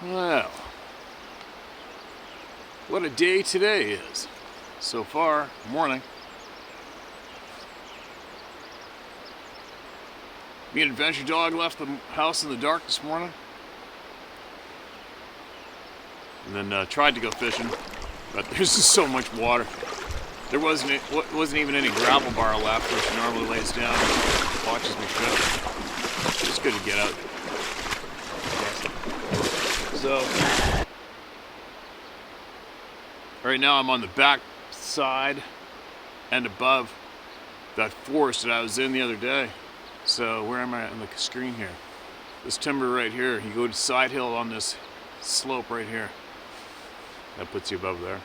Well, what a day today is. So far, morning. Me and Adventure Dog left the house in the dark this morning. And then tried to go fishing, but there's just so much water. There wasn't even any gravel bar left where she normally lays down and watches me fish. It's good to get out. So, right now I'm on the back side and above that forest that I was in the other day. So where am I on the screen here? This timber right here. You go to side hill on this slope right here. That puts you above there.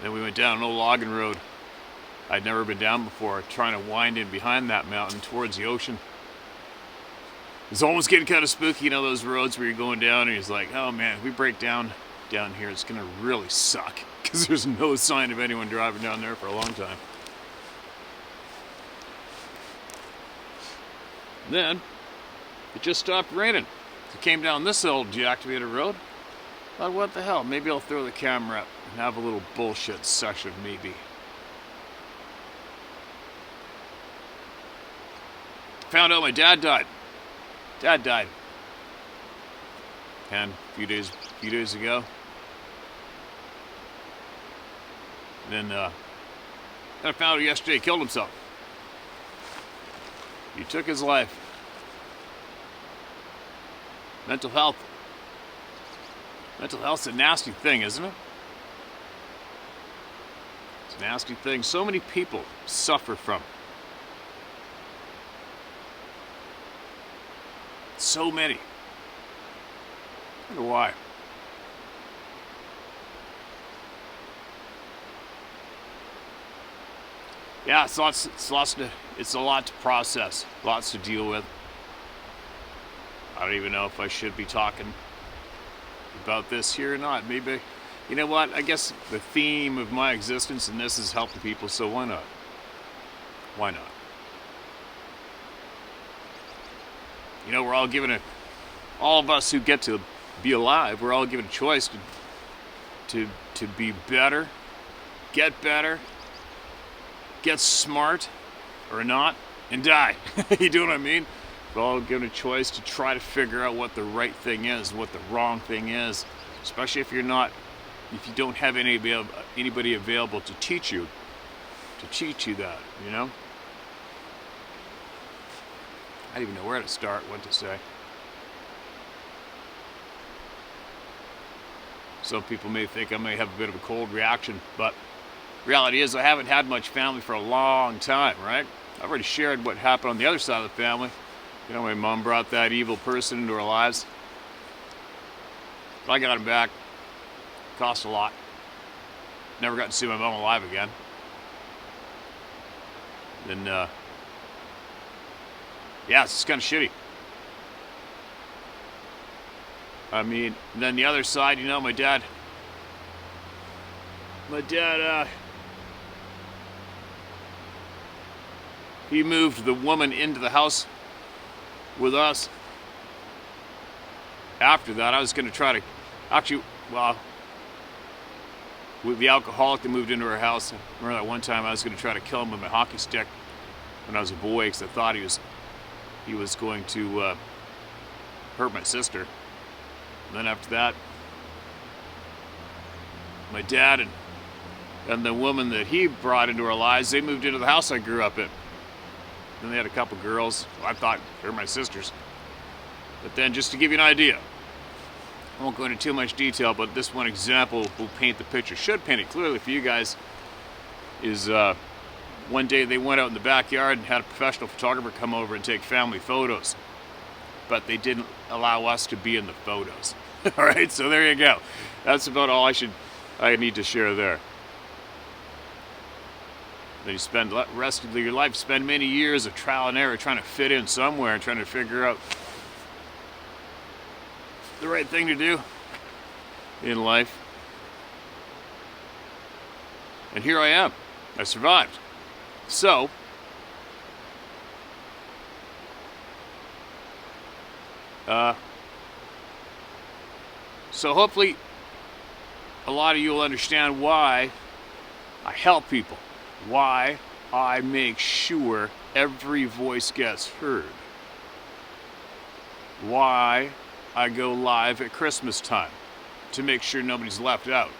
Then we went down an old logging road I'd never been down before, trying to wind in behind that mountain towards the ocean. It's almost getting kind of spooky, you know, those roads where you're going down and it's like, oh man, if we break down here, it's gonna really suck, because there's no sign of anyone driving down there for a long time. Then it just stopped raining. It came down this old deactivated road. Thought, what the hell? Maybe I'll throw the camera up and have a little bullshit session, maybe. Found out my dad died. Dad died. And a few days ago. Then I found out yesterday he killed himself. He took his life. Mental health. Mental health's a nasty thing, isn't it? It's a nasty thing. So many people suffer from it. So many. I wonder why. Yeah, it's a lot to process, lots to deal with. I don't even know if I should be talking about this here or not. Maybe, you know what? I guess the theme of my existence in this is helping people, so why not? Why not? You know, we're all given all of us who get to be alive, we're all given a choice to be better, get smart, or not, and die. You know what I mean? We're all given a choice to try to figure out what the right thing is, what the wrong thing is, especially if you don't have anybody available to teach you that, you know? I don't even know where to start, what to say. Some people may think I may have a bit of a cold reaction, but reality is I haven't had much family for a long time, right? I've already shared what happened on the other side of the family. You know, my mom brought that evil person into our lives. I got him back. Cost a lot. Never got to see my mom alive again. Then, yeah, it's just kind of shitty. I mean, and then the other side, you know, my dad, he moved the woman into the house with us. After that, I was going to try to, with the alcoholic that moved into our house, I remember that one time I was going to try to kill him with my hockey stick when I was a boy, because I thought he was going to hurt my sister. And then after that, my dad and the woman that he brought into our lives, they moved into the house I grew up in. Then they had a couple girls. Well, I thought they were my sisters. But then, just to give you an idea, I won't go into too much detail, but this one example will paint the picture, should paint it clearly for you guys, is one day they went out in the backyard and had a professional photographer come over and take family photos. But they didn't allow us to be in the photos. All right, so there you go. That's about all I need to share there. Then you spend the rest of your life, spend many years of trial and error trying to fit in somewhere and trying to figure out the right thing to do in life. And here I am. I survived. So, So hopefully a lot of you will understand why I help people, why I make sure every voice gets heard, why I go live at Christmas time to make sure nobody's left out,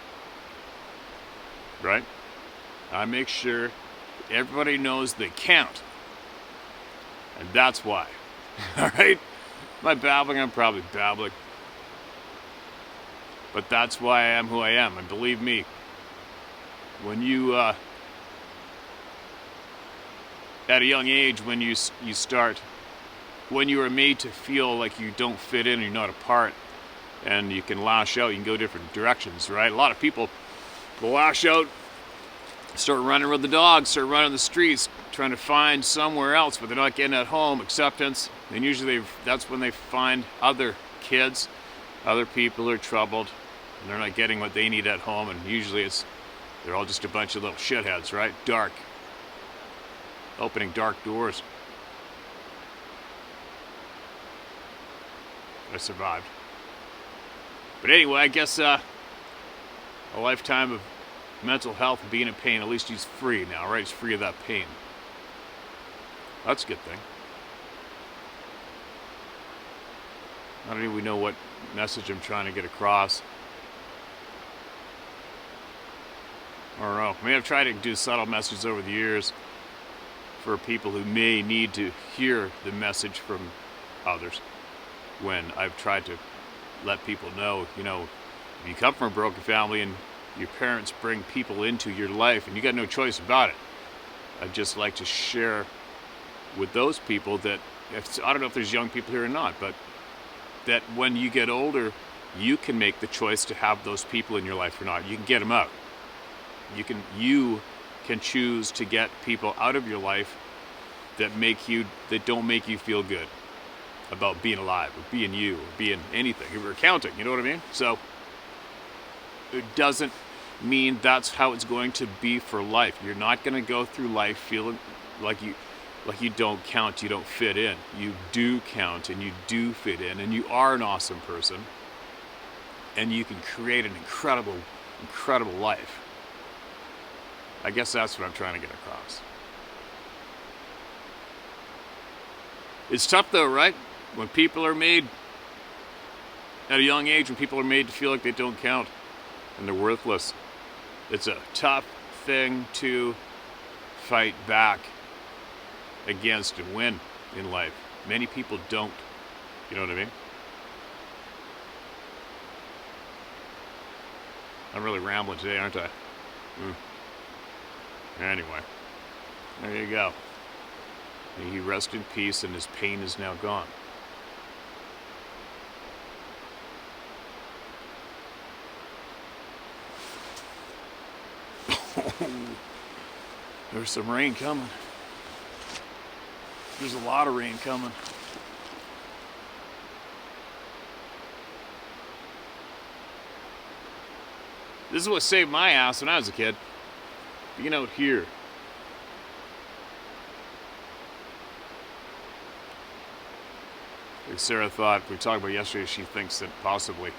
right? I make sure everybody knows they count, and that's why. All right? Am I babbling? I'm probably babbling. But that's why I am who I am. And believe me, when you, at a young age, when you start, when you are made to feel like you don't fit in, you're not a part, and you can lash out, you can go different directions, right? A lot of people will lash out, start running with the dogs, start running the streets, trying to find somewhere else, but they're not getting at home, acceptance. And usually that's when they find other kids, other people who are troubled, and they're not getting what they need at home, and usually they're all just a bunch of little shitheads, right? Dark. Opening dark doors. I survived. But anyway, I guess a lifetime of mental health and being in pain, at least he's free now, right? He's free of that pain. That's a good thing. I don't even know what message I'm trying to get across. I don't know. I mean, I've tried to do subtle messages over the years for people who may need to hear the message from others. When I've tried to let people know, you know, if you come from a broken family and your parents bring people into your life and you got no choice about it, I'd just like to share with those people that, I don't know if there's young people here or not, but that when you get older, you can make the choice to have those people in your life or not. You can get them out. You can choose to get people out of your life that don't make you feel good about being alive or being you or being anything, or accounting, you know what I mean? So it doesn't mean that's how it's going to be for life. You're not going to go through life feeling like you don't count, you don't fit in. You do count and you do fit in, and you are an awesome person, and you can create an incredible, incredible life. I guess that's what I'm trying to get across. It's tough though, right? When people are made at a young age, when people are made to feel like they don't count and they're worthless, it's a tough thing to fight back against and win in life. Many people don't. You know what I mean? I'm really rambling today, aren't I? Anyway, there you go. May he rest in peace, and his pain is now gone. There's some rain coming. There's a lot of rain coming. This is what saved my ass when I was a kid. Being out here. Like Sarah thought, we talked about yesterday, she thinks that possibly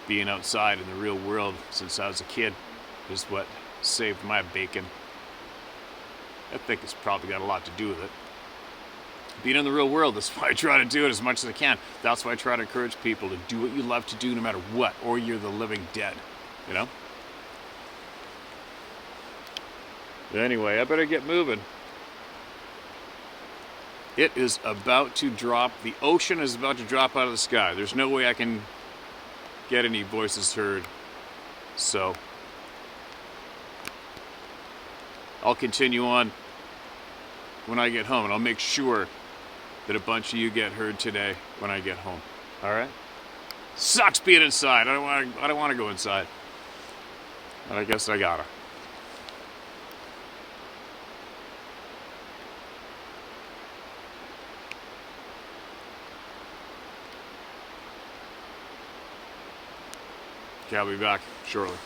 being outside in the real world since I was a kid is what saved my bacon. I think it's probably got a lot to do with it. Being in the real world, that's why I try to do it as much as I can. That's why I try to encourage people to do what you love to do no matter what, or you're the living dead, you know? But anyway, I better get moving. It is about to drop. The ocean is about to drop out of the sky. There's no way I can get any voices heard. So I'll continue on when I get home, and I'll make sure that a bunch of you get heard today when I get home. All right? Sucks being inside. I don't want to go inside. But I guess I gotta. Okay, I'll be back shortly.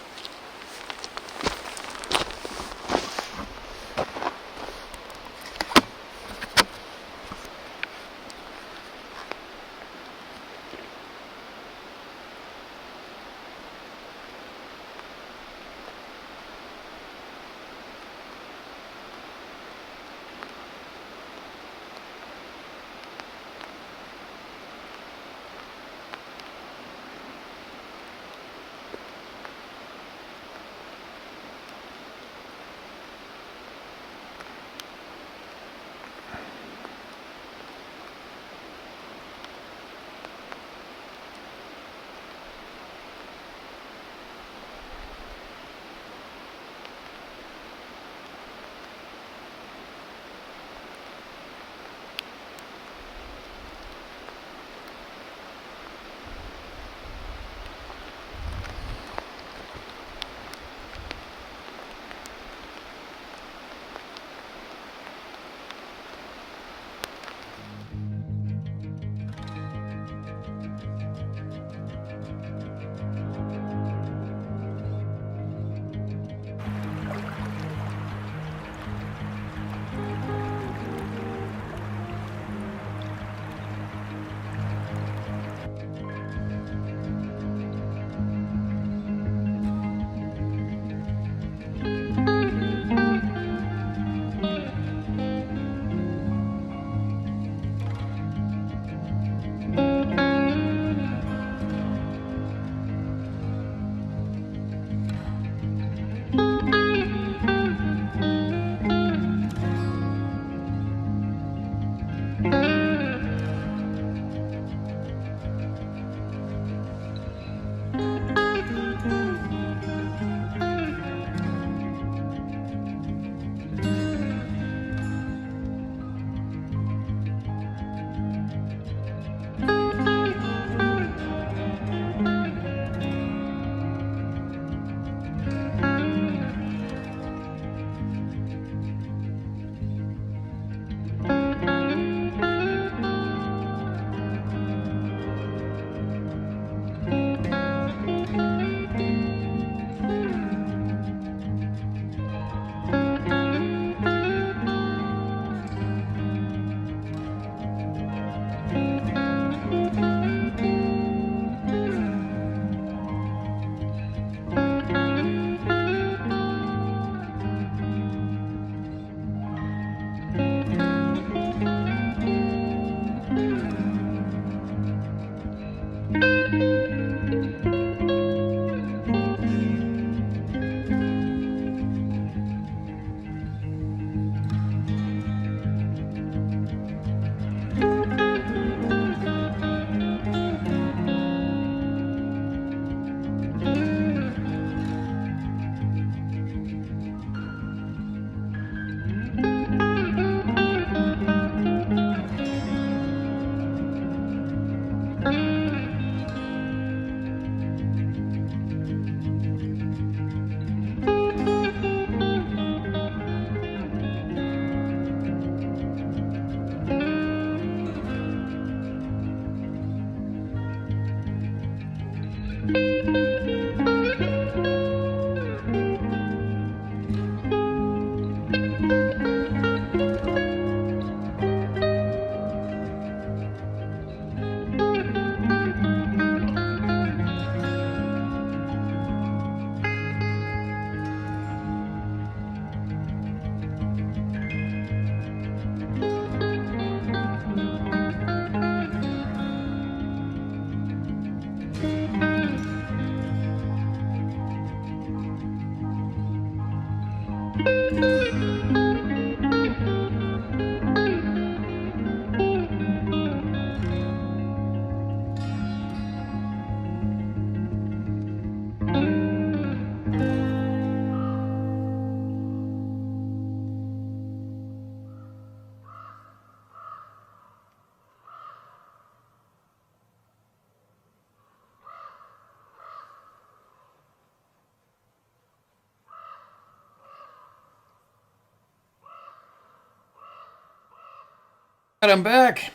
And I'm back.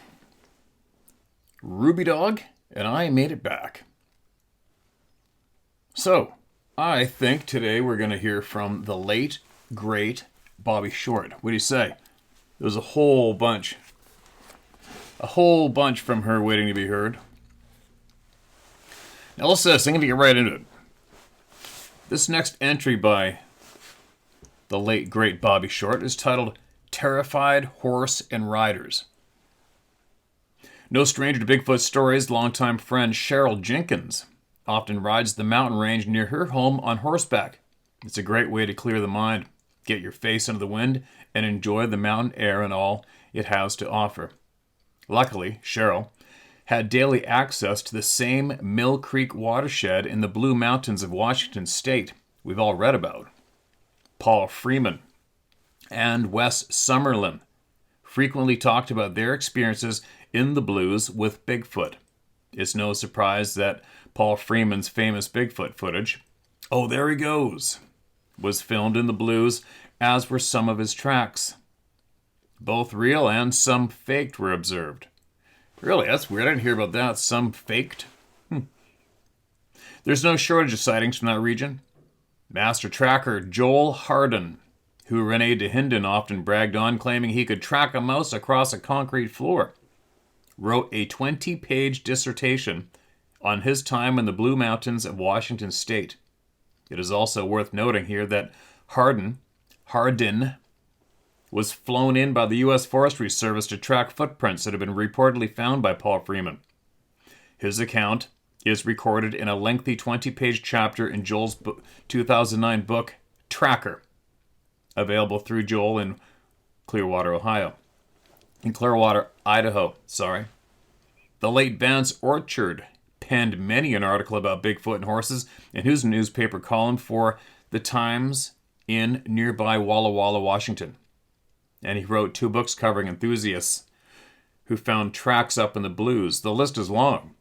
Ruby Dog, and I made it back. So, I think today we're going to hear from the late, great Bobbie Short. What do you say? There's a whole bunch from her waiting to be heard. Now listen to this, I'm going to get right into it. This next entry by the late, great Bobbie Short is titled Terrified Horse and Riders. No stranger to Bigfoot stories, longtime friend Cheryl Jenkins often rides the mountain range near her home on horseback. It's a great way to clear the mind, get your face into the wind, and enjoy the mountain air and all it has to offer. Luckily, Cheryl had daily access to the same Mill Creek watershed in the Blue Mountains of Washington State we've all read about. Paul Freeman and Wes Summerlin frequently talked about their experiences in the Blues with Bigfoot. It's no surprise that Paul Freeman's famous Bigfoot footage, "Oh, there he goes," was filmed in the Blues, as were some of his tracks. Both real and some faked were observed. Really, that's weird. I didn't hear about that. Some faked. There's no shortage of sightings from that region. Master tracker Joel Hardin, who Rene DeHinden often bragged on, claiming he could track a mouse across a concrete floor, wrote a 20-page dissertation on his time in the Blue Mountains of Washington State. It is also worth noting here that Hardin was flown in by the U.S. Forestry Service to track footprints that have been reportedly found by Paul Freeman. His account is recorded in a lengthy 20-page chapter in Joel's 2009 book, Tracker, available through Joel in Clearwater, Idaho. The late Vance Orchard penned many an article about Bigfoot and horses in his newspaper column for The Times in nearby Walla Walla, Washington. And he wrote 2 books covering enthusiasts who found tracks up in the Blues. The list is long.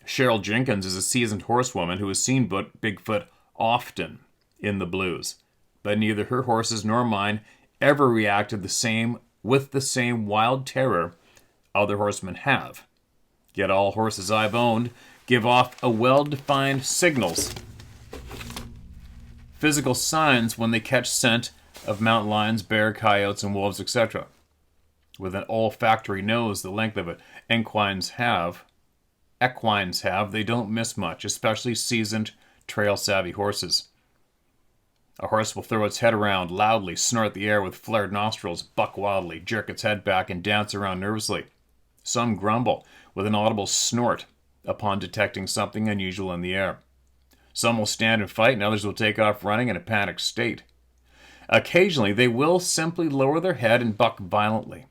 Cheryl Jenkins is a seasoned horsewoman who has seen Bigfoot often in the Blues, but neither her horses nor mine ever reacted with the same wild terror other horsemen have. Yet all horses I've owned give off a well-defined physical signs when they catch scent of mountain lions, bear, coyotes, and wolves, etc. With an olfactory nose the length of equines have, they don't miss much, especially seasoned, trail-savvy horses. A horse will throw its head around loudly, snort the air with flared nostrils, buck wildly, jerk its head back, and dance around nervously. Some grumble with an audible snort upon detecting something unusual in the air. Some will stand and fight, and others will take off running in a panicked state. Occasionally, they will simply lower their head and buck violently.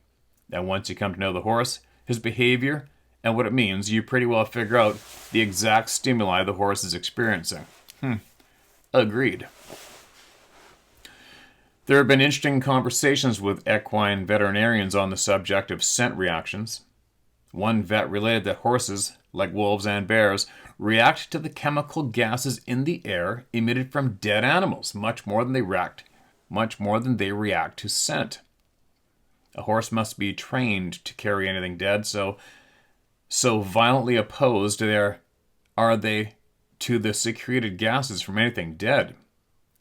And once you come to know the horse, his behavior, and what it means, you pretty well figure out the exact stimuli the horse is experiencing. Agreed. There have been interesting conversations with equine veterinarians on the subject of scent reactions. One vet related that horses, like wolves and bears, react to the chemical gases in the air emitted from dead animals much more than they react to scent. A horse must be trained to carry anything dead, so violently opposed are they to the secreted gases from anything dead.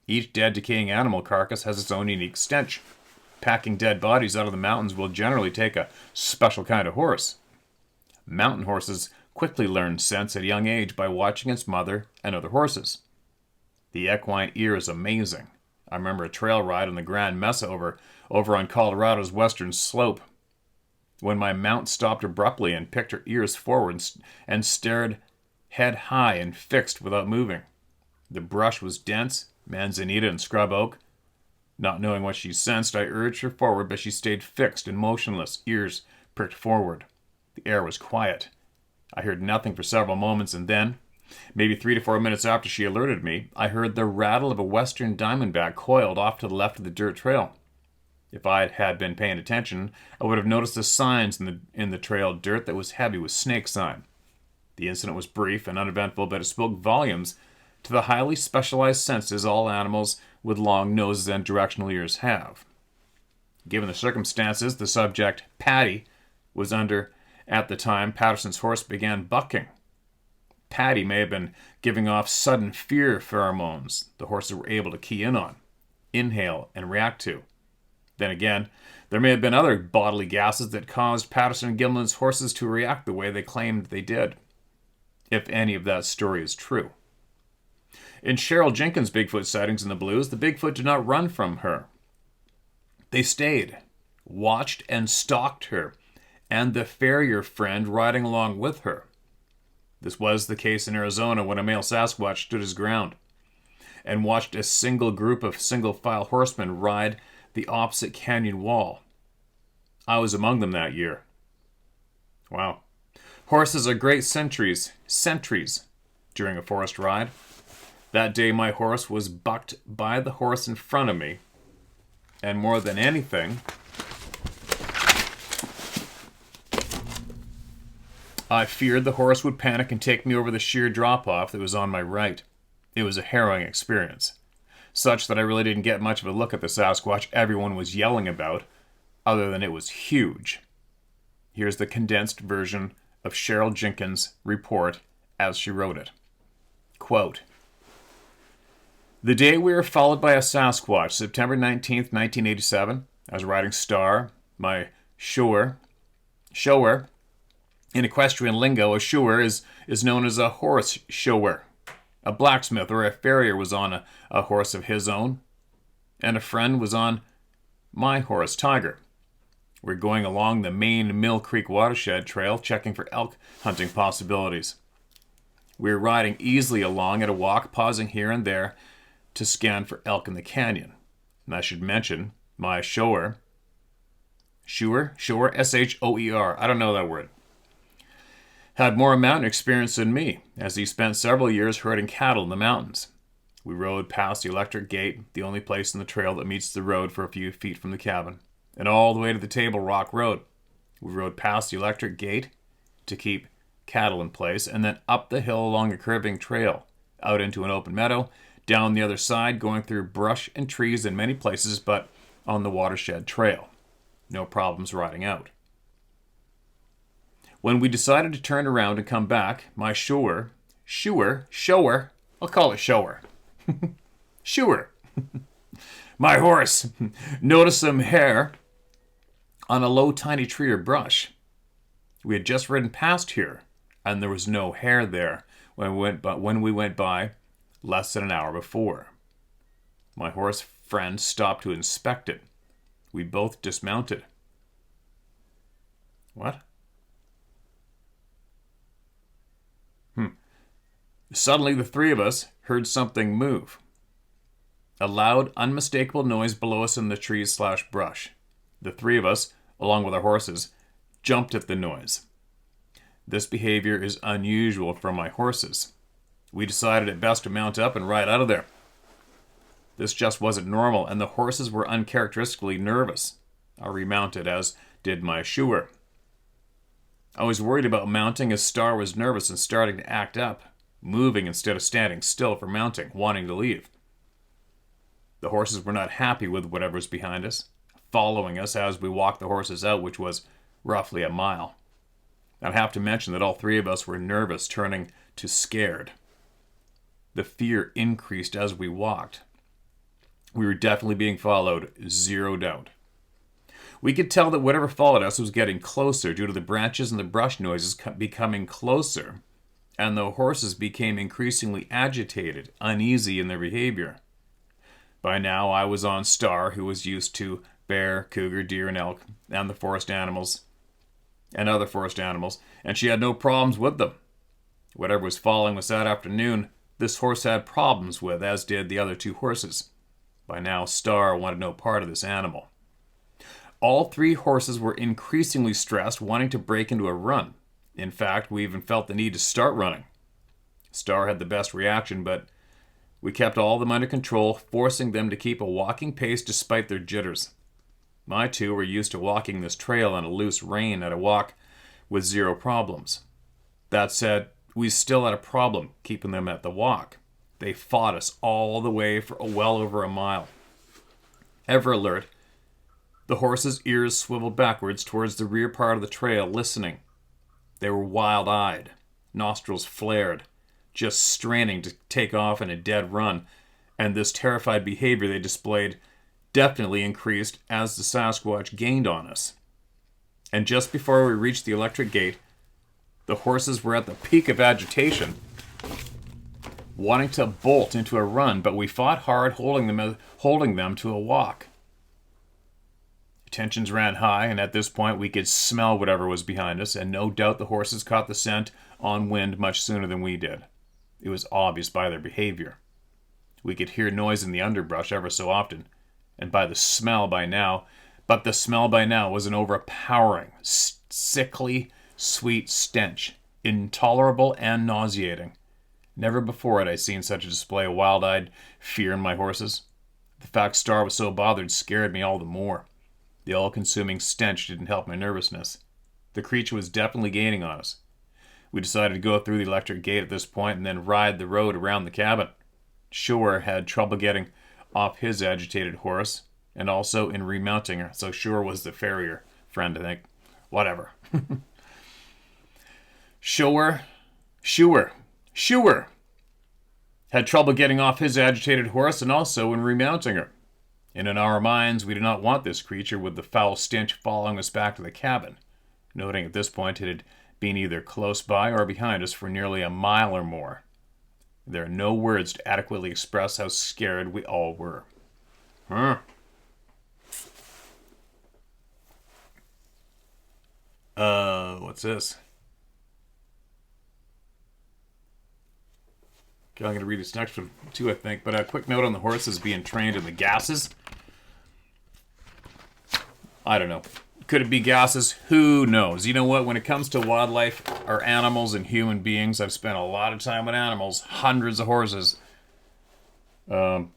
Each dead, decaying animal carcass has its own unique stench. Packing dead bodies out of the mountains will generally take a special kind of horse. Mountain horses quickly learn scents at a young age by watching its mother and other horses. The equine ear is amazing. I remember a trail ride on the Grand Mesa over on Colorado's western slope, when my mount stopped abruptly and picked her ears forward and stared head high and fixed without moving. The brush was dense, manzanita and scrub oak. Not knowing what she sensed, I urged her forward, but she stayed fixed and motionless, ears pricked forward. The air was quiet. I heard nothing for several moments, and then, maybe 3 to 4 minutes after she alerted me, I heard the rattle of a western diamondback coiled off to the left of the dirt trail. If I had been paying attention, I would have noticed the signs in the trail dirt that was heavy with snake sign. The incident was brief and uneventful, but it spoke volumes to the highly specialized senses all animals with long noses and directional ears have. Given the circumstances, the subject, Patty, was under at the time Patterson's horse began bucking. Patty may have been giving off sudden fear pheromones the horses were able to key in on, inhale, and react to. Then again, there may have been other bodily gases that caused Patterson and Gimlin's horses to react the way they claimed they did, if any of that story is true. In Cheryl Jenkins' Bigfoot sightings in the Blues, the Bigfoot did not run from her. They stayed, watched, and stalked her, and the farrier friend riding along with her. This was the case in Arizona when a male Sasquatch stood his ground and watched a single group of single-file horsemen ride the opposite canyon wall. I was among them that year. Wow. Horses are great sentries during a forest ride. That day my horse was bucked by the horse in front of me, and more than anything, I feared the horse would panic and take me over the sheer drop-off that was on my right. It was a harrowing experience, such that I really didn't get much of a look at the Sasquatch everyone was yelling about, other than it was huge. Here's the condensed version of Cheryl Jenkins' report as she wrote it. Quote, "The day we were followed by a Sasquatch, September 19th, 1987, I was riding Star, my shower. In equestrian lingo, a shower is known as a horse shower. A blacksmith or a farrier was on a horse of his own, and a friend was on my horse, Tiger. We're going along the main Mill Creek watershed trail, checking for elk hunting possibilities. We were riding easily along at a walk, pausing here and there to scan for elk in the canyon. And I should mention, my shower, S-H-O-E-R, I don't know that word, had more mountain experience than me, as he spent several years herding cattle in the mountains. We rode past the electric gate, the only place in the trail that meets the road for a few feet from the cabin, and all the way to the Table Rock Road. We rode past the electric gate to keep cattle in place, and then up the hill along a curving trail, out into an open meadow, down the other side, going through brush and trees in many places, but on the watershed trail. No problems riding out. When we decided to turn around and come back, my shower, I'll call it shower. Shower. My horse noticed some hair on a low, tiny tree or brush. We had just ridden past here, and there was no hair there when we went by less than an hour before. My horse friend stopped to inspect it. We both dismounted." What? Suddenly, the three of us heard something move. A loud, unmistakable noise below us in the trees/brush. The three of us, along with our horses, jumped at the noise. This behavior is unusual for my horses. We decided it best to mount up and ride out of there. This just wasn't normal, and the horses were uncharacteristically nervous. I remounted, as did my shoer. I was worried about mounting, as Star was nervous and starting to act up, moving instead of standing still for mounting, wanting to leave. The horses were not happy with whatever was behind us, following us as we walked the horses out, which was roughly a mile. I'd have to mention that all three of us were nervous, turning to scared. The fear increased as we walked. We were definitely being followed, zero doubt. We could tell that whatever followed us was getting closer due to the branches and the brush noises becoming closer, and the horses became increasingly agitated, uneasy in their behavior. By now, I was on Star, who was used to bear, cougar, deer, and elk, and the forest animals, and other forest animals, and she had no problems with them. Whatever was following us that afternoon, this horse had problems with, as did the other two horses. By now, Star wanted no part of this animal. All three horses were increasingly stressed, wanting to break into a run. In fact, we even felt the need to start running. Star had the best reaction, but we kept all of them under control, forcing them to keep a walking pace despite their jitters. My two were used to walking this trail on a loose rein at a walk with zero problems. That said, we still had a problem keeping them at the walk. They fought us all the way for well over a mile. Ever alert, The horses' ears swiveled backwards towards the rear part of the trail, listening. They were wild-eyed, nostrils flared, just straining to take off in a dead run, and this terrified behavior they displayed definitely increased as the Sasquatch gained on us. And just before we reached the electric gate, the horses were at the peak of agitation, wanting to bolt into a run, but we fought hard, holding them to a walk. Tensions ran high, and at this point we could smell whatever was behind us, and no doubt the horses caught the scent on wind much sooner than we did. It was obvious by their behavior. We could hear noise in the underbrush ever so often, and by the smell by now, but the smell by now was an overpowering, sickly, sweet stench, intolerable and nauseating. Never before had I seen such a display of wild-eyed fear in my horses. The fact Star was so bothered scared me all the more. The all-consuming stench didn't help my nervousness. The creature was definitely gaining on us. We decided to go through the electric gate at this point and then ride the road around the cabin. Shore had trouble getting off his agitated horse, and also in remounting her, so Shore was the farrier friend, I think. Whatever. Shore had trouble getting off his agitated horse and also in remounting her. And in our minds, we did not want this creature with the foul stench following us back to the cabin, noting at this point it had been either close by or behind us for nearly a mile or more. There are no words to adequately express how scared we all were. What's this? Okay, I'm going to read this next one too, I think. But a quick note on the horses being trained in the gases. I don't know. Could it be gases? Who knows? You know what? When it comes to wildlife or animals and human beings, I've spent a lot of time with animals, hundreds of horses. All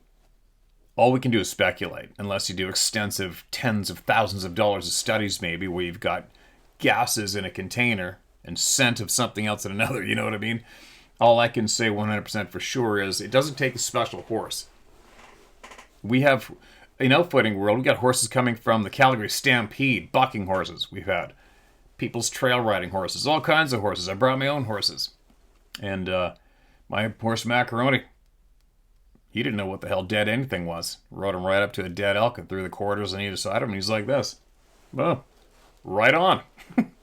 we can do is speculate, unless you do extensive tens of thousands of dollars of studies maybe, where you've got gases in a container and scent of something else in another, you know what I mean? All I can say 100% for sure is it doesn't take a special horse. We have, in outfitting world, we got horses coming from the Calgary Stampede, bucking horses we've had. People's trail riding horses, all kinds of horses. I brought my own horses. And my horse Macaroni, he didn't know what the hell dead anything was. Rode him right up to a dead elk and through the quarters on either side of him, and he's like this. Well, right on.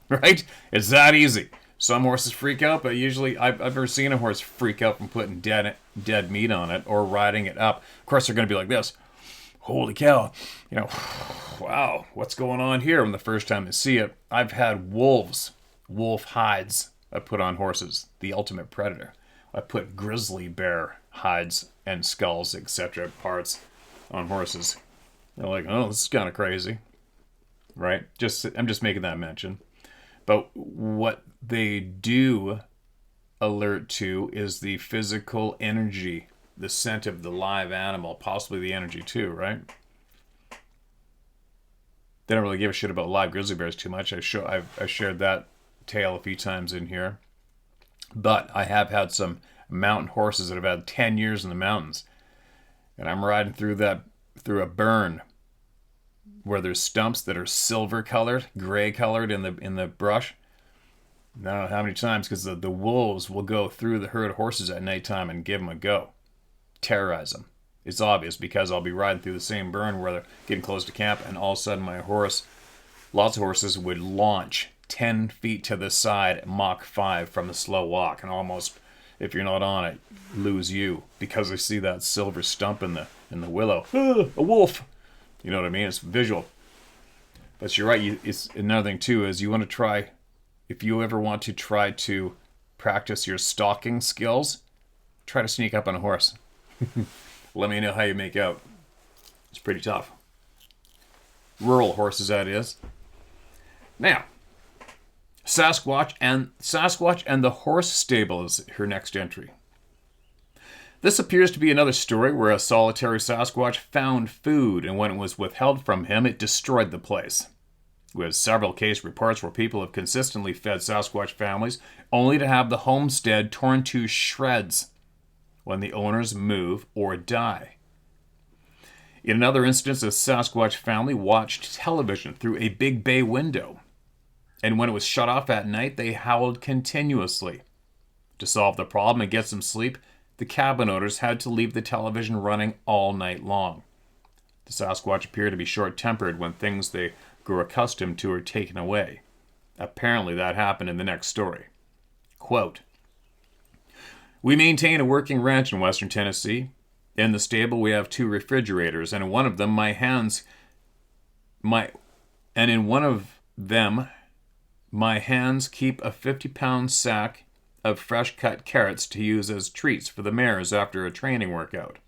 Right? It's that easy. Some horses freak out, but usually I've never seen a horse freak out from putting dead meat on it or riding it up. Of course, they're going to be like this. Holy cow. You know, wow, what's going on here? When the first time I see it, I've had wolf hides I put on horses, the ultimate predator. I put grizzly bear hides and skulls, etc. parts on horses. They're like, oh, this is kind of crazy. Right? I'm just making that mention. But what they do alert to is the physical energy, the scent of the live animal, possibly the energy too, right? They don't really give a shit about live grizzly bears too much. I've shared that tale a few times in here. But I have had some mountain horses that have had 10 years in the mountains. And I'm riding through a burn where there's stumps that are silver colored, gray colored in the brush. I don't know how many times, because the wolves will go through the herd of horses at nighttime and give them a go. Terrorize them. It's obvious because I'll be riding through the same burn where they're getting close to camp, and all of a sudden my horse, lots of horses would launch 10 feet to the side at Mach 5 from the slow walk, and almost, if you're not on it, lose you because they see that silver stump in the willow. A wolf! You know what I mean? It's visual. But you're right. It's another thing too is you want to try, if you ever want to try to practice your stalking skills, try to sneak up on a horse. Let me know how you make out. It's pretty tough. Rural horses, that is. Now, Sasquatch and the horse stable is her next entry. This appears to be another story where a solitary Sasquatch found food, and when it was withheld from him, it destroyed the place. We have several case reports where people have consistently fed Sasquatch families, only to have the homestead torn to shreds when the owners move or die. In another instance, a Sasquatch family watched television through a big bay window, and when it was shut off at night, they howled continuously. To solve the problem and get some sleep, the cabin owners had to leave the television running all night long. The Sasquatch appeared to be short-tempered when things they grew accustomed to were taken away. Apparently that happened in the next story. Quote, "We maintain a working ranch in western Tennessee. In the stable we have 2 refrigerators, and in one of them my hands keep a 50-pound sack of fresh-cut carrots to use as treats for the mares after a training workout.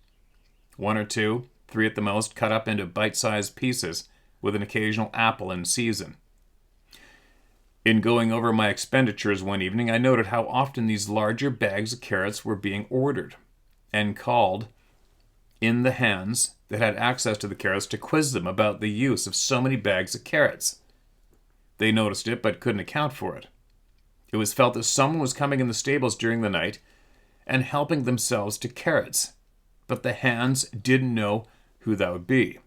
1 or 2, 3 at the most, cut up into bite-sized pieces with an occasional apple in season. In going over my expenditures one evening, I noted how often these larger bags of carrots were being ordered, and called in the hands that had access to the carrots to quiz them about the use of so many bags of carrots. They noticed it but couldn't account for it. It was felt that someone was coming in the stables during the night and helping themselves to carrots, but the hands didn't know who that would be.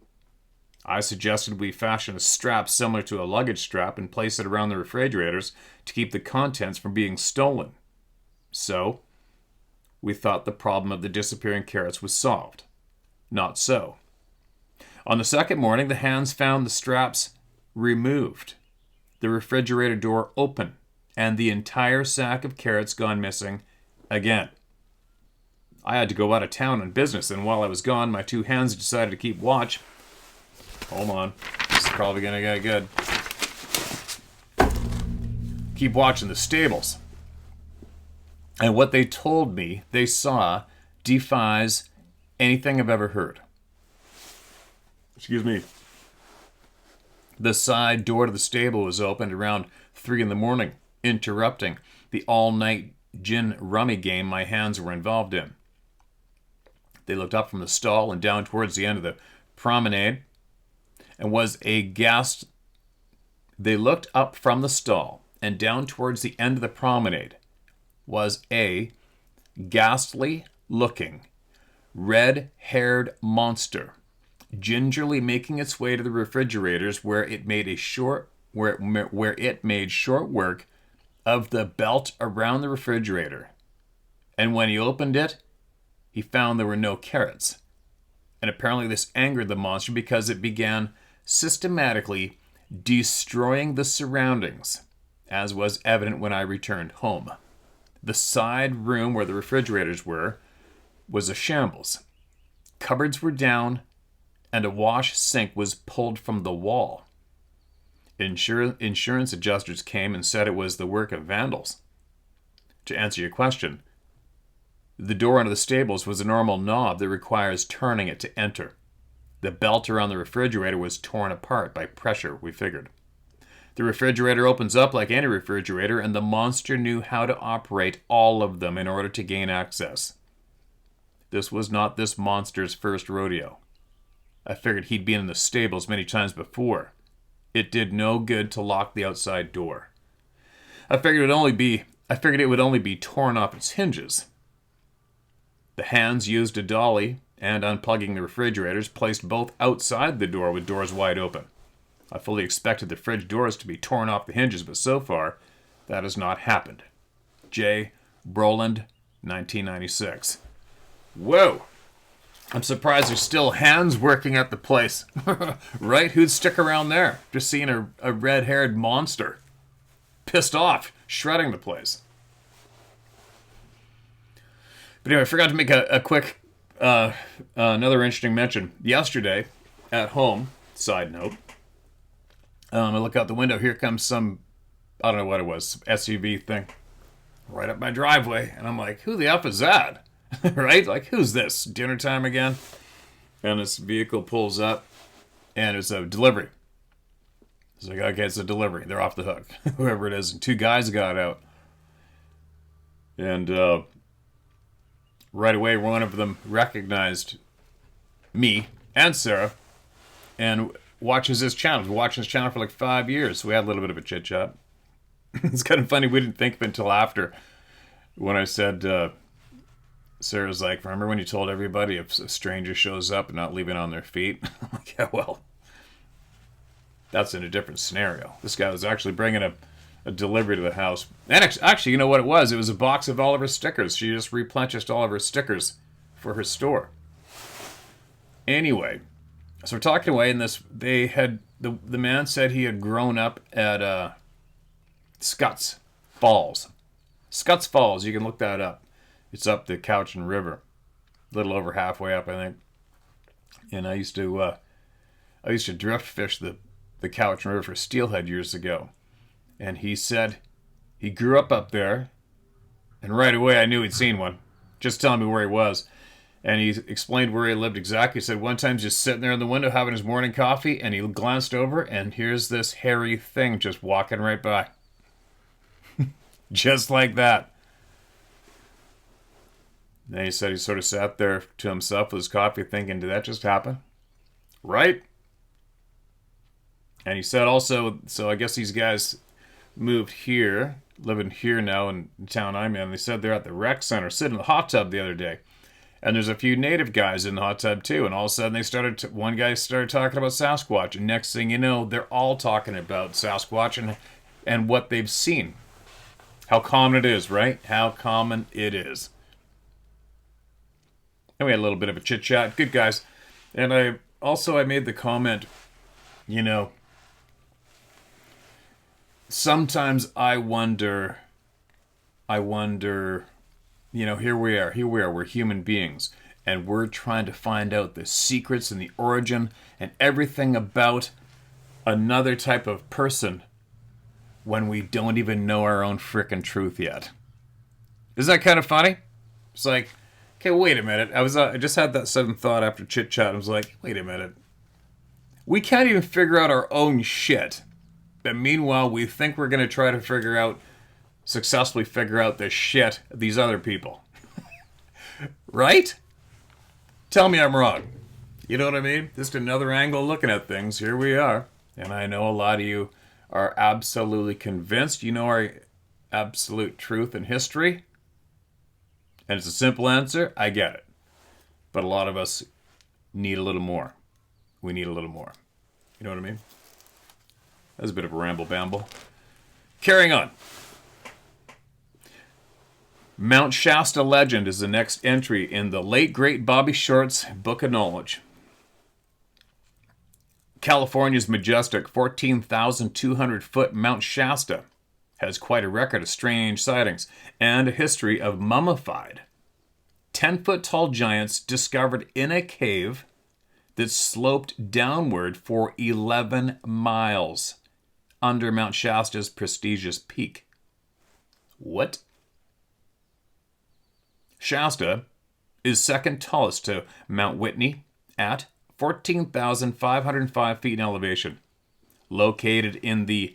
I suggested we fashion a strap similar to a luggage strap and place it around the refrigerators to keep the contents from being stolen. So, we thought the problem of the disappearing carrots was solved. Not so. On the second morning, the hands found the straps removed, the refrigerator door open, and the entire sack of carrots gone missing again. I had to go out of town on business, and while I was gone, my 2 hands decided to keep watch. Hold on. This is probably going to get good. Keep watching the stables. And what they told me they saw defies anything I've ever heard. Excuse me. The side door to the stable was opened around 3 in the morning, interrupting the all-night gin rummy game my hands were involved in. They looked up from the stall and down towards the end of the promenade, and was aghast. They looked up from the stall and down towards the end of the promenade was a ghastly-looking, red-haired monster, gingerly making its way to the refrigerators where it made short work of the belt around the refrigerator. And when he opened it, he found there were no carrots. And apparently this angered the monster because it began systematically destroying the surroundings, as was evident when I returned home. The side room where the refrigerators were was a shambles. Cupboards were down, and a wash sink was pulled from the wall. Insurance adjusters came and said it was the work of vandals. To answer your question, the door into the stables was a normal knob that requires turning it to enter. The belt around the refrigerator was torn apart by pressure, we figured. The refrigerator opens up like any refrigerator, and the monster knew how to operate all of them in order to gain access. This was not this monster's first rodeo. I figured he'd been in the stables many times before. It did no good to lock the outside door. I figured it would only be torn off its hinges. The hands used a dolly, and unplugging the refrigerators, placed both outside the door with doors wide open. I fully expected the fridge doors to be torn off the hinges, but so far, that has not happened. J. Broland, 1996. Whoa! I'm surprised there's still hands working at the place. Right? Who'd stick around there? Just seeing a red-haired monster. Pissed off, shredding the place. But anyway, I forgot to make a quick, another interesting mention. Yesterday, at home, side note, I look out the window, here comes some, I don't know what it was, SUV thing, right up my driveway, and I'm like, who the F is that? Right? Like, who's this? Dinner time again? And this vehicle pulls up, and it's a delivery. It's like, okay, it's a delivery. They're off the hook. Whoever it is. And 2 guys got out. And right away, one of them recognized me and Sarah and watches this channel. We've been watching this channel for like 5 years. So we had a little bit of a chit-chat. It's kind of funny. We didn't think of it until after when I said, Sarah's like, remember when you told everybody if a stranger shows up and not leaving on their feet? I'm like, yeah, well, that's in a different scenario. This guy was actually bringing a delivery to the house. And actually, you know what it was? It was a box of all of her stickers. She just replenished all of her stickers for her store. Anyway, so we're talking away, and the man said he had grown up at Scott's Falls. Scott's Falls, you can look that up. It's up the Cowichan River, a little over halfway up, I think. And I used to drift fish the Cowichan River for steelhead years ago. And he said he grew up there, and right away I knew he'd seen one, just telling me where he was. And he explained where he lived exactly. He said one time just sitting there in the window having his morning coffee, and he glanced over, and here's this hairy thing just walking right by. Just like that. Then he said he sort of sat there to himself with his coffee thinking, did that just happen? Right? And he said also, so I guess these guys moved here, living here now in the town I'm in. They said they're at the rec center, sitting in the hot tub the other day. And there's a few native guys in the hot tub too. And all of a sudden one guy started talking about Sasquatch. And next thing you know, they're all talking about Sasquatch and what they've seen. How common it is, right? How common it is. And we had a little bit of a chit chat. Good guys. And I made the comment, sometimes I wonder, here we are, we're human beings, and we're trying to find out the secrets and the origin and everything about another type of person when we don't even know our own frickin' truth yet. Isn't that kind of funny? It's like, okay, wait a minute. I just had that sudden thought after chit chat. I was like, wait a minute. We can't even figure out our own shit. But meanwhile, we think we're going to try to successfully figure out the shit of these other people. Right? Tell me I'm wrong. You know what I mean? Just another angle looking at things. Here we are. And I know a lot of you are absolutely convinced you know our absolute truth in history. And it's a simple answer. I get it. But a lot of us need a little more. We need a little more. You know what I mean? That was a bit of a ramble-bamble. Carrying on. Mount Shasta legend is the next entry in the Late Great Bobbie Short's Book of Knowledge. California's majestic 14,200-foot Mount Shasta has quite a record of strange sightings and a history of mummified 10-foot-tall giants discovered in a cave that sloped downward for 11 miles under Mount Shasta's prestigious peak. What? Shasta is second tallest to Mount Whitney at 14,505 feet in elevation, located in the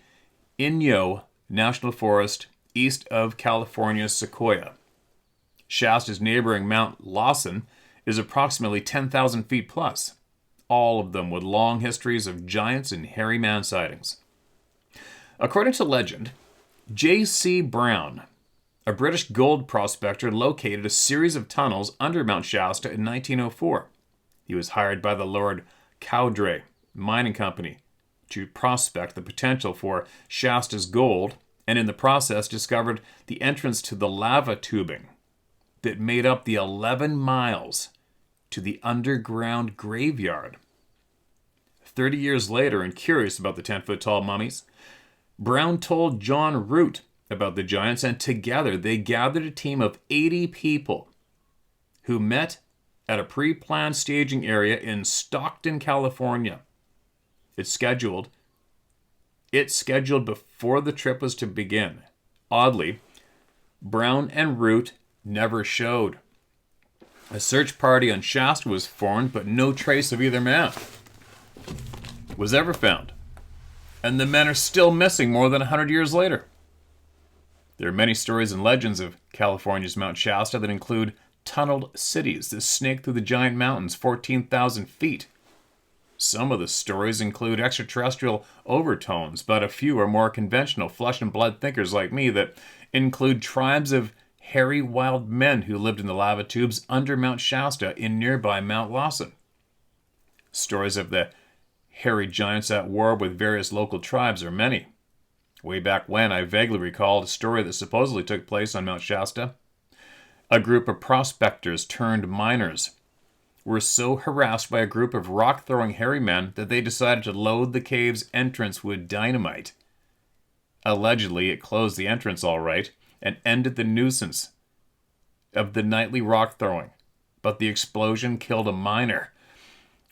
Inyo National Forest east of California's Sequoia. Shasta's neighboring Mount Lawson is approximately 10,000 feet plus, all of them with long histories of giants and hairy man sightings. According to legend, J.C. Brown, a British gold prospector, located a series of tunnels under Mount Shasta in 1904. He was hired by the Lord Cowdray Mining Company to prospect the potential for Shasta's gold, and in the process discovered the entrance to the lava tubing that made up the 11 miles to the underground graveyard. 30 years later, and curious about the 10-foot-tall mummies, Brown told John Root about the giants, and together they gathered a team of 80 people who met at a pre-planned staging area in Stockton, California. It's scheduled before the trip was to begin. Oddly, Brown and Root never showed. A search party on Shasta was formed, but no trace of either man was ever found. And the men are still missing more than 100 years later. There are many stories and legends of California's Mount Shasta that include tunneled cities that snake through the giant mountains 14,000 feet. Some of the stories include extraterrestrial overtones, but a few are more conventional flesh and blood thinkers like me that include tribes of hairy wild men who lived in the lava tubes under Mount Shasta in nearby Mount Lawson. Stories of the hairy giants at war with various local tribes are many. Way back when, I vaguely recalled a story that supposedly took place on Mount Shasta. A group of prospectors turned miners were so harassed by a group of rock-throwing hairy men that they decided to load the cave's entrance with dynamite. Allegedly, it closed the entrance all right and ended the nuisance of the nightly rock throwing, but the explosion killed a miner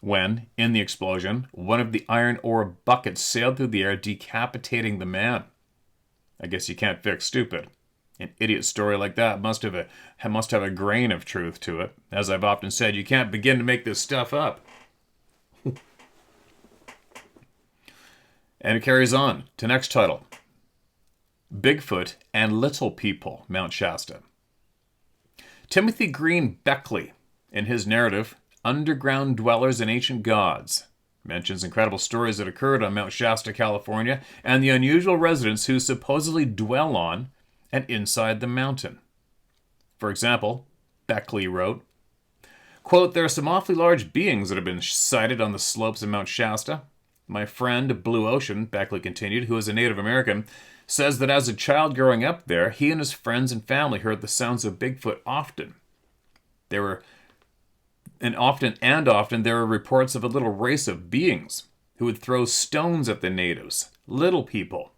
when, in the explosion, one of the iron ore buckets sailed through the air, decapitating the man. I guess you can't fix stupid. An idiot story like that must have a grain of truth to it. As I've often said, you can't begin to make this stuff up. And it carries on to next title. Bigfoot and Little People, Mount Shasta. Timothy Green Beckley, in his narrative, Underground Dwellers and Ancient Gods, mentions incredible stories that occurred on Mount Shasta, California, and the unusual residents who supposedly dwell on and inside the mountain. For example, Beckley wrote, quote, "There are some awfully large beings that have been sighted on the slopes of Mount Shasta. My friend, Blue Ocean," Beckley continued, who is a Native American, says that as a child growing up there, he and his friends and family heard the sounds of Bigfoot often. Often there were reports of a little race of beings who would throw stones at the natives, little people.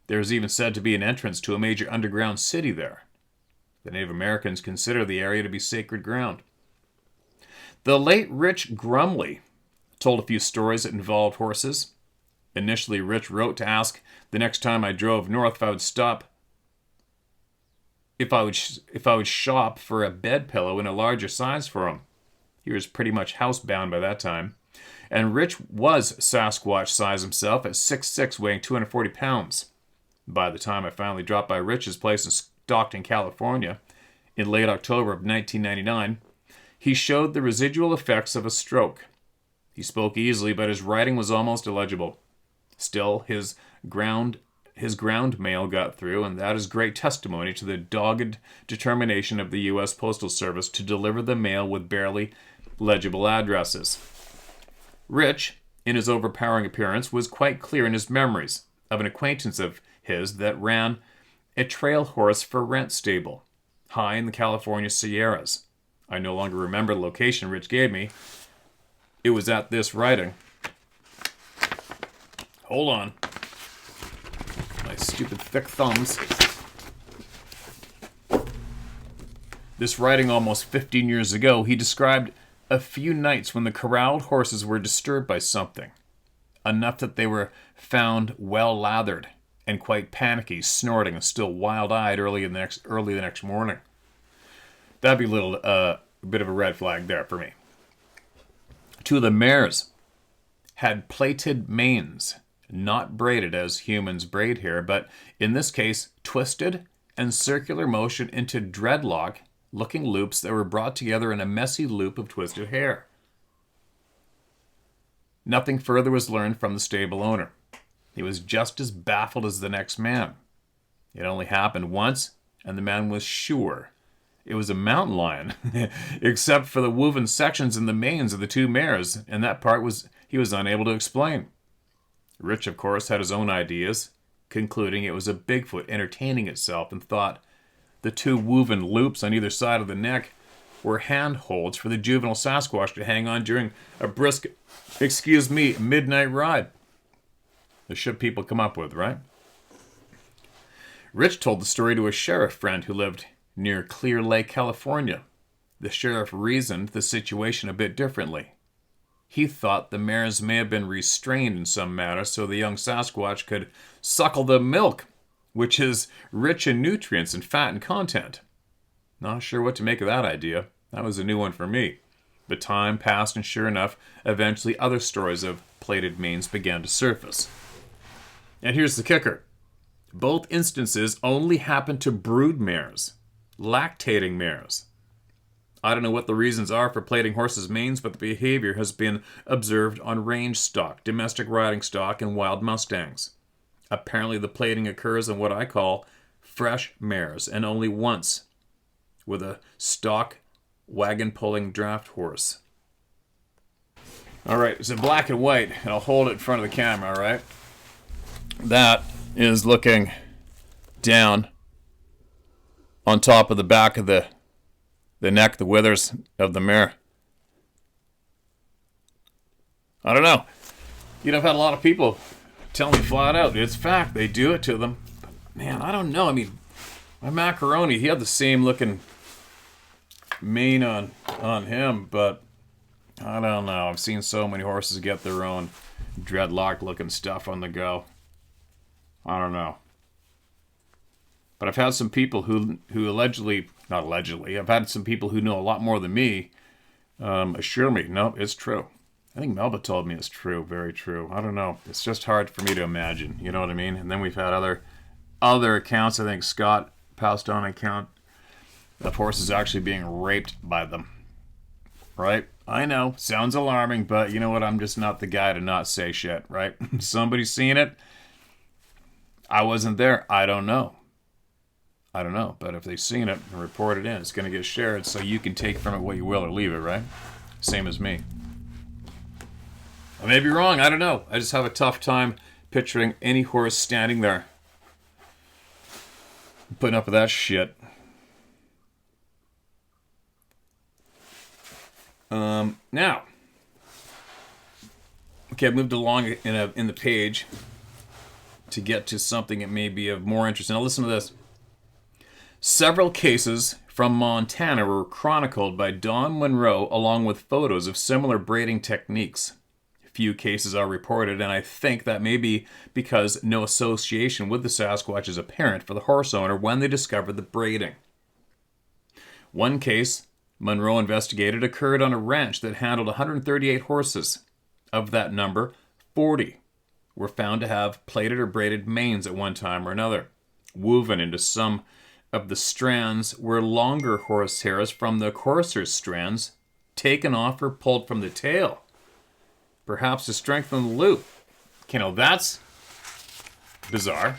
There is even said to be an entrance to a major underground city there. The Native Americans consider the area to be sacred ground. The late Rich Grumley told a few stories that involved horses. Initially, Rich wrote to ask the next time I drove north if I would stop, if I would shop for a bed pillow in a larger size for him. He was pretty much housebound by that time. And Rich was Sasquatch size himself at 6'6", weighing 240 pounds. By the time I finally dropped by Rich's place in Stockton, California, in late October of 1999, he showed the residual effects of a stroke. He spoke easily, but his writing was almost illegible. Still, his ground mail got through, and that is great testimony to the dogged determination of the U.S. Postal Service to deliver the mail with barely legible addresses. Rich, in his overpowering appearance, was quite clear in his memories of an acquaintance of his that ran a trail horse for rent stable high in the California Sierras. I no longer remember the location Rich gave me. It was at this writing. Hold on. My stupid thick thumbs. This writing almost 15 years ago, he described a few nights when the corralled horses were disturbed by something. Enough that they were found well lathered and quite panicky, snorting and still wild-eyed early the next morning. That'd be a bit of a red flag there for me. Two of the mares had plaited manes, not braided as humans braid hair, but in this case, twisted and circular motion into dreadlock-looking loops that were brought together in a messy loop of twisted hair. Nothing further was learned from the stable owner. He was just as baffled as the next man. It only happened once, and the man was sure it was a mountain lion, except for the woven sections in the manes of the two mares, and that part he was unable to explain. Rich, of course, had his own ideas, concluding it was a Bigfoot entertaining itself, and thought the two woven loops on either side of the neck were handholds for the juvenile Sasquatch to hang on during a brisk, midnight ride. The shit people come up with, right? Rich told the story to a sheriff friend who lived near Clear Lake, California. The sheriff reasoned the situation a bit differently. He thought the mares may have been restrained in some manner so the young Sasquatch could suckle the milk, which is rich in nutrients and fat and content. Not sure what to make of that idea. That was a new one for me. But time passed, and sure enough, eventually other stories of plaited manes began to surface. And here's the kicker. Both instances only happened to brood mares, lactating mares. I don't know what the reasons are for plaiting horses' manes, but the behavior has been observed on range stock, domestic riding stock, and wild mustangs. Apparently the plaiting occurs in what I call fresh mares, and only once with a stock wagon-pulling draft horse. All right, it's in black and white, and I'll hold it in front of the camera, all right? That is looking down on top of the back of the neck, the withers of the mare. I don't know. You know, I've had a lot of people tell me flat out, it's fact, they do it to them. But man, I don't know. I mean, my macaroni, he had the same looking mane on him, but I don't know. I've seen so many horses get their own dreadlock looking stuff on the go. I don't know. But I've had some people who allegedly, not allegedly, I've had some people who know a lot more than me assure me, no, it's true. I think Melba told me it's true, very true. I don't know. It's just hard for me to imagine, you know what I mean? And then we've had other accounts. I think Scott passed on an account of horses actually being raped by them. Right? I know, sounds alarming, but you know what? I'm just not the guy to not say shit, right? Somebody's seen it. I wasn't there. I don't know. But if they've seen it and reported in, it's going to get shared, so you can take from it what you will or leave it, right? Same as me. I may be wrong. I don't know. I just have a tough time picturing any horse standing there putting up with that shit. Now, okay, I've moved along in the page to get to something that may be of more interest. Now, listen to this. Several cases from Montana were chronicled by Don Monroe along with photos of similar braiding techniques. Few cases are reported, and I think that may be because no association with the Sasquatch is apparent for the horse owner when they discovered the braiding. One case Monroe investigated occurred on a ranch that handled 138 horses. Of that number, 40 were found to have plaited or braided manes at one time or another. Woven into some of the strands were longer horse hairs from the coarser strands taken off or pulled from the tail, perhaps to strengthen the loop. Okay, now that's bizarre.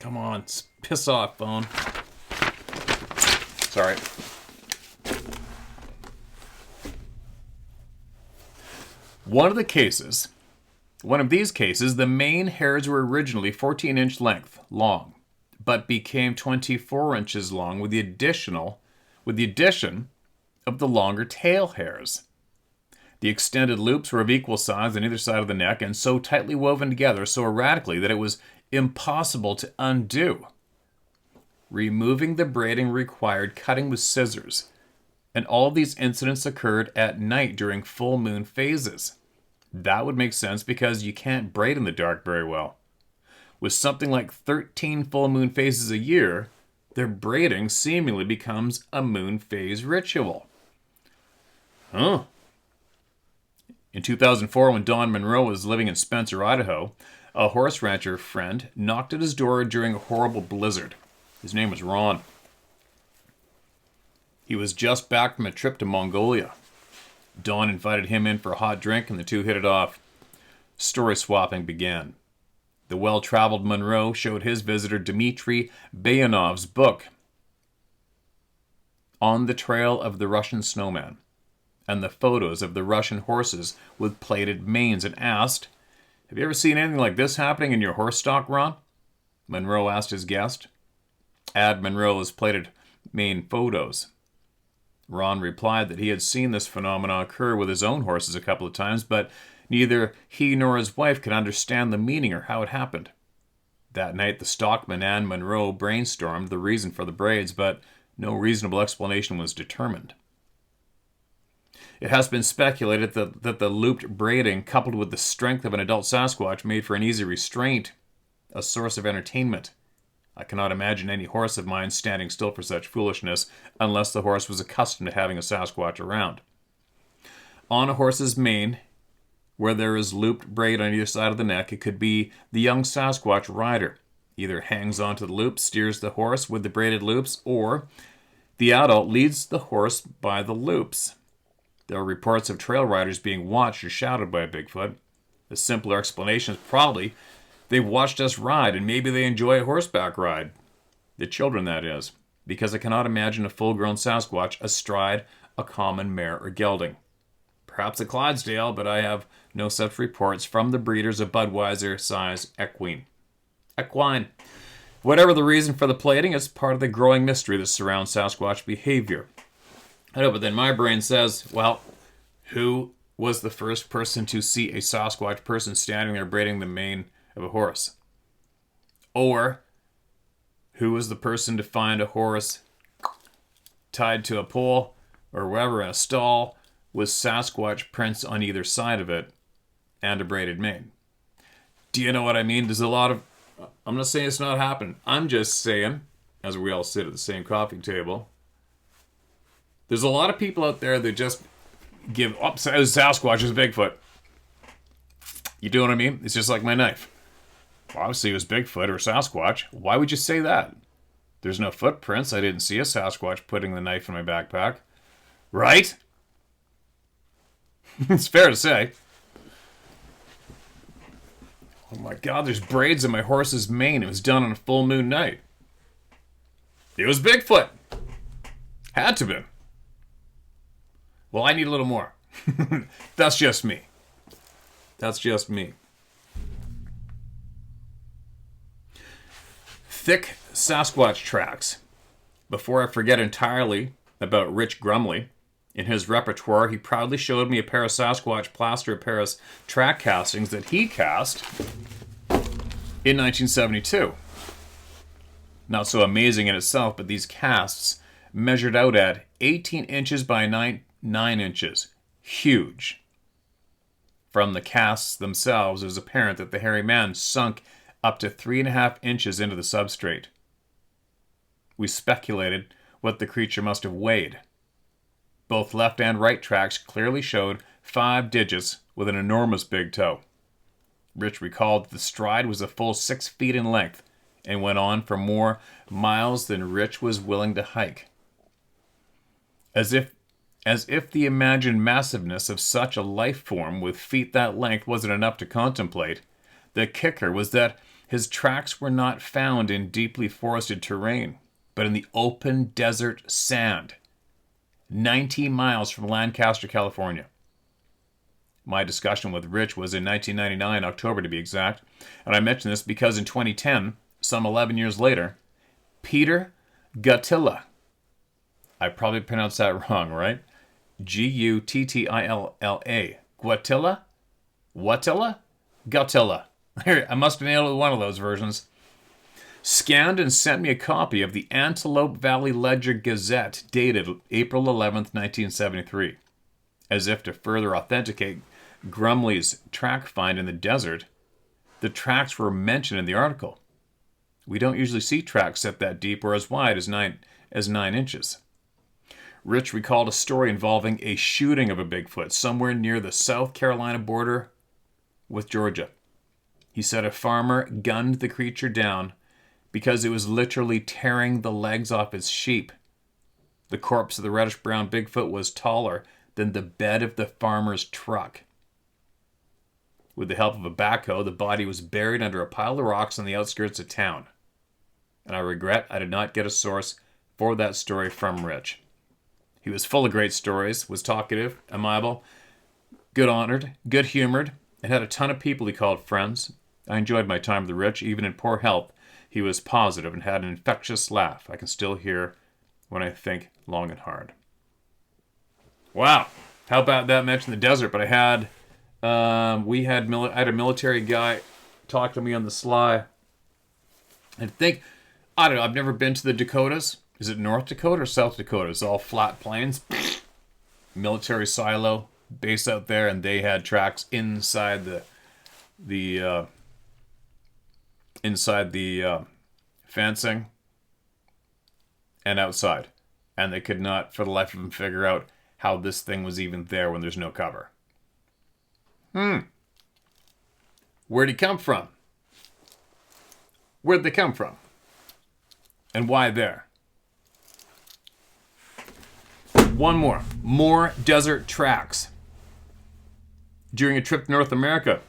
Come on, piss off, phone. Sorry. One of these cases, the mane hairs were originally 14-inch length long, but became 24 inches long with the addition of the longer tail hairs. The extended loops were of equal size on either side of the neck and so tightly woven together so erratically that it was impossible to undo. Removing the braiding required cutting with scissors, and all of these incidents occurred at night during full moon phases. That would make sense because you can't braid in the dark very well. With something like 13 full moon phases a year, their braiding seemingly becomes a moon phase ritual. Huh. In 2004, when Don Monroe was living in Spencer, Idaho, a horse rancher friend knocked at his door during a horrible blizzard. His name was Ron. He was just back from a trip to Mongolia. Don invited him in for a hot drink, and the two hit it off. Story swapping began. The well-traveled Monroe showed his visitor Dmitry Bayanov's book, On the Trail of the Russian Snowman, and the photos of the Russian horses with plaited manes, and asked, "Have you ever seen anything like this happening in your horse stock, Ron?" Monroe asked his guest. Add Monroe's plaited mane photos. Ron replied that he had seen this phenomenon occur with his own horses a couple of times, but neither he nor his wife could understand the meaning or how it happened. That night, the stockman and Monroe brainstormed the reason for the braids, but no reasonable explanation was determined. It has been speculated that the looped braiding, coupled with the strength of an adult Sasquatch, made for an easy restraint, a source of entertainment. I cannot imagine any horse of mine standing still for such foolishness unless the horse was accustomed to having a Sasquatch around. On a horse's mane, where there is looped braid on either side of the neck, it could be the young Sasquatch rider. Either hangs onto the loop, steers the horse with the braided loops, or the adult leads the horse by the loops. There are reports of trail riders being watched or shadowed by a Bigfoot. The simpler explanation is probably they've watched us ride, and maybe they enjoy a horseback ride. The children, that is, because I cannot imagine a full-grown Sasquatch astride a common mare or gelding. Perhaps a Clydesdale, but I have no such reports from the breeders of Budweiser size equine. Equine. Whatever the reason for the plating, it's part of the growing mystery that surrounds Sasquatch behavior. I know, but then my brain says, well, who was the first person to see a Sasquatch person standing there braiding the mane of a horse? Or who was the person to find a horse tied to a pole or wherever in a stall with Sasquatch prints on either side of it and a braided mane? Do you know what I mean? There's a lot of... I'm not saying it's not happening. I'm just saying, as we all sit at the same coffee table, there's a lot of people out there that just give up Sasquatch is Bigfoot. You do what I mean? It's just like my knife. Well, obviously it was Bigfoot or Sasquatch. Why would you say that? There's no footprints. I didn't see a Sasquatch putting the knife in my backpack. Right? It's fair to say. Oh my God, there's braids in my horse's mane. It was done on a full moon night. It was Bigfoot. Had to be. Well, I need a little more. That's just me. That's just me. Thick Sasquatch tracks. Before I forget entirely about Rich Grumley, in his repertoire, he proudly showed me a pair of Sasquatch plaster of Paris track castings that he cast in 1972. Not so amazing in itself, but these casts measured out at 18 inches by 9 inches. Huge. From the casts themselves, it was apparent that the hairy man sunk up to 3.5 inches into the substrate. We speculated what the creature must have weighed. Both left and right tracks clearly showed 5 digits with an enormous big toe. Rich recalled that the stride was a full 6 feet in length and went on for more miles than Rich was willing to hike. As if the imagined massiveness of such a life form with feet that length wasn't enough to contemplate, the kicker was that his tracks were not found in deeply forested terrain, but in the open desert sand, 19 miles from Lancaster, California. My discussion with Rich was in 1999, October to be exact, and I mention this because in 2010, some 11 years later, Peter Guttilla, I probably pronounced that wrong, right? Guttilla. Guttilla? Whatilla? Guttilla. I must have nailed one of those versions. Scanned and sent me a copy of the Antelope Valley Ledger Gazette dated April 11th, 1973. As if to further authenticate Grumley's track find in the desert, the tracks were mentioned in the article. We don't usually see tracks set that deep or as wide as 9 inches. Rich recalled a story involving a shooting of a Bigfoot somewhere near the South Carolina border with Georgia. He said a farmer gunned the creature down because it was literally tearing the legs off his sheep. The corpse of the reddish-brown Bigfoot was taller than the bed of the farmer's truck. With the help of a backhoe, the body was buried under a pile of rocks on the outskirts of town. And I regret I did not get a source for that story from Rich. He was full of great stories, was talkative, amiable, good-honored, good-humored, and had a ton of people he called friends. I enjoyed my time with Rich. Even in poor health, he was positive and had an infectious laugh I can still hear when I think long and hard. Wow. How about that? Mention the desert, but I had a military guy talk to me on the sly. I don't know, I've never been to the Dakotas. Is it North Dakota or South Dakota? It's all flat plains. Military silo base out there, and they had tracks inside the fencing and outside. And they could not, for the life of them, figure out how this thing was even there when there's no cover. Where'd he come from? Where'd they come from? And why there? One more. More desert tracks. During a trip to North America,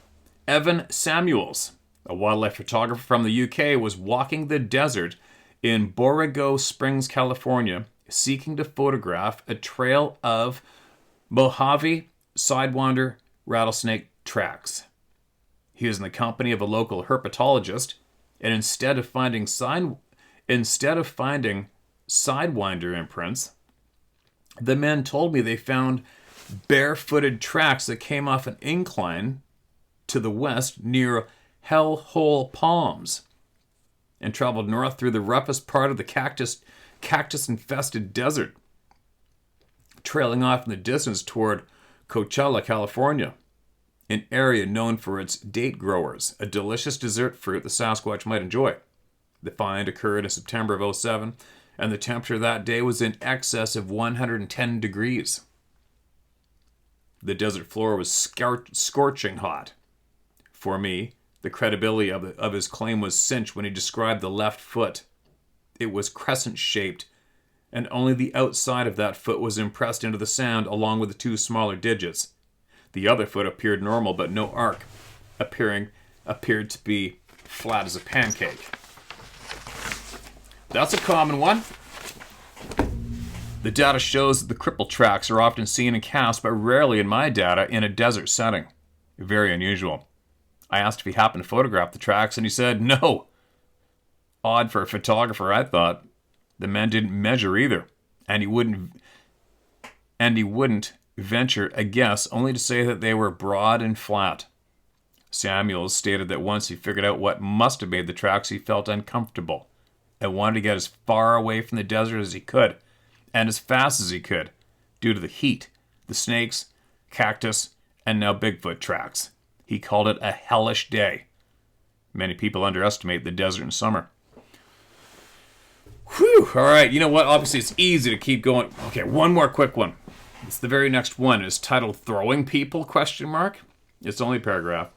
Evan Samuels, a wildlife photographer from the UK, was walking the desert in Borrego Springs, California, seeking to photograph a trail of Mojave Sidewinder rattlesnake tracks. He was in the company of a local herpetologist, and instead of finding Sidewinder imprints, the men told me they found barefooted tracks that came off an incline to the west near Hellhole Palms and traveled north through the roughest part of the cactus-infested desert, trailing off in the distance toward Coachella, California, an area known for its date growers, a delicious dessert fruit the Sasquatch might enjoy. The find occurred in September of 2007, and the temperature that day was in excess of 110 degrees. The desert floor was scorching hot. For me, the credibility of his claim was cinched when he described the left foot. It was crescent-shaped, and only the outside of that foot was impressed into the sand along with the two smaller digits. The other foot appeared normal, but no arc, appeared to be flat as a pancake. That's a common one. The data shows that the cripple tracks are often seen in casts, but rarely in my data in a desert setting. Very unusual. I asked if he happened to photograph the tracks, and he said no. Odd for a photographer, I thought. The men didn't measure either, and he wouldn't venture a guess, only to say that they were broad and flat. Samuels stated that once he figured out what must have made the tracks, he felt uncomfortable and wanted to get as far away from the desert as he could, and as fast as he could, due to the heat, the snakes, cactus, and now Bigfoot tracks. He called it a hellish day. Many people underestimate the desert in summer. Whew, all right, you know what? Obviously, it's easy to keep going. Okay, one more quick one. It's the very next one. It's titled Throwing People, ? It's only a paragraph.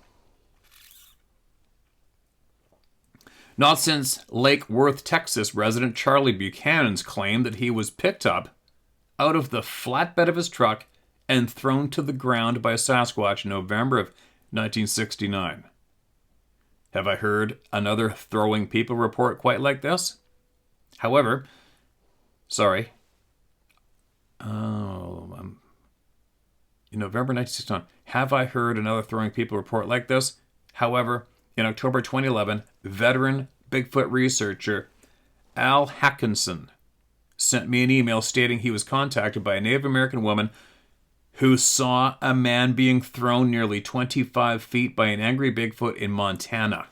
Not since Lake Worth, Texas, resident Charlie Buchanan's claim that he was picked up out of the flatbed of his truck and thrown to the ground by a Sasquatch in November of 1969. Have I heard another Throwing People report quite like this? However, in November 1969, have I heard another Throwing People report like this? However, in October 2011, veteran Bigfoot researcher Al Hackinson sent me an email stating he was contacted by a Native American woman who saw a man being thrown nearly 25 feet by an angry Bigfoot in Montana.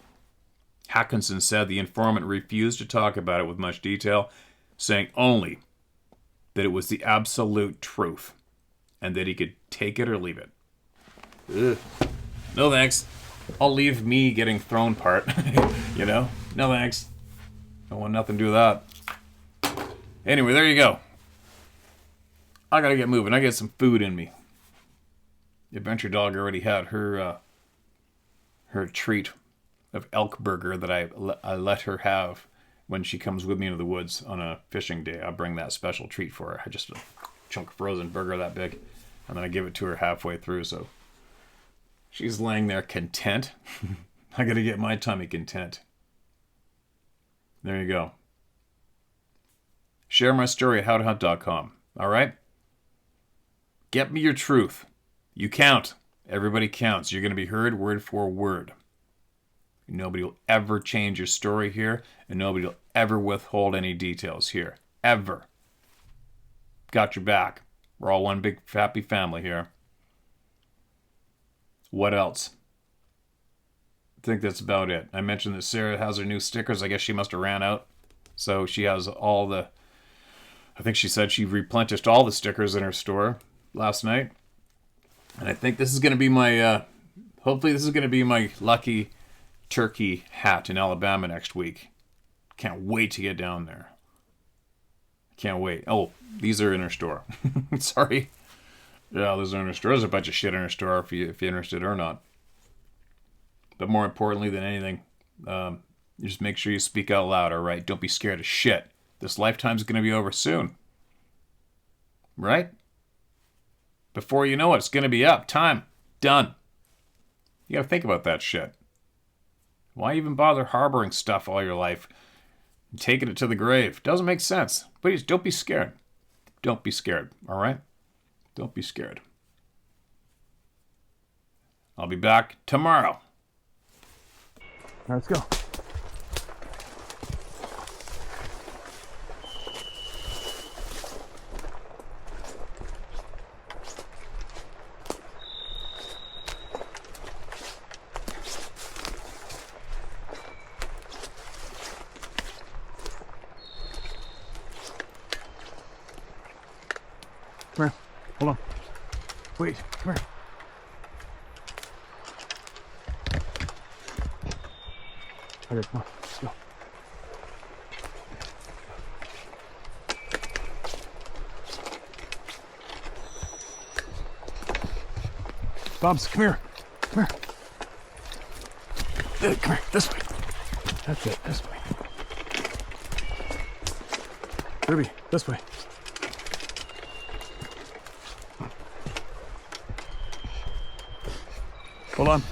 Hackinson said the informant refused to talk about it with much detail, saying only that it was the absolute truth and that he could take it or leave it. Ugh. No thanks. I'll leave me getting thrown part. You know? No thanks. Don't want nothing to do with that. Anyway, there you go. I gotta get moving. I get some food in me. The adventure dog already had her treat of elk burger that I let her have when she comes with me into the woods on a fishing day. I bring that special treat for her. I just a chunk of frozen burger that big, and then I give it to her halfway through. So she's laying there content. I gotta get my tummy content. There you go. Share my story at howtohunt.com. All right? Get me your truth. You count. Everybody counts. You're going to be heard word for word. Nobody will ever change your story here, and nobody will ever withhold any details here. Ever. Got your back. We're all one big happy family here. What else? I think that's about it. I mentioned that Sarah has her new stickers. I guess she must have ran out. So she has all the... I think she said she replenished all the stickers in her store last night. And I think this is going to be my... hopefully this is going to be my lucky turkey hat in Alabama next week. Can't wait to get down there. Can't wait. Oh, these are in her store. Sorry. Yeah, those are in her store. There's a bunch of shit in her store if you're interested or not. But more importantly than anything, just make sure you speak out loud, all right? Don't be scared of shit. This lifetime's going to be over soon. Right? Before you know it, it's going to be up. Time. Done. You got to think about that shit. Why even bother harboring stuff all your life? taking it to the grave. Doesn't make sense. Please don't be scared. Don't be scared, all right? Don't be scared. I'll be back tomorrow. Let's go. Come here. Hold on. Wait. Come here. Okay, come on. Let's go. Bobs, come here. Come here. Good, come here. This way. That's it. This way. Ruby, this way. Hold on.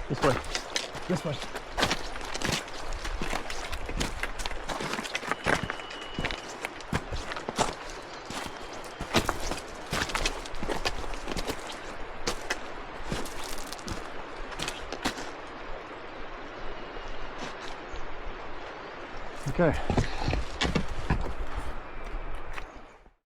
This way. This way. Okay.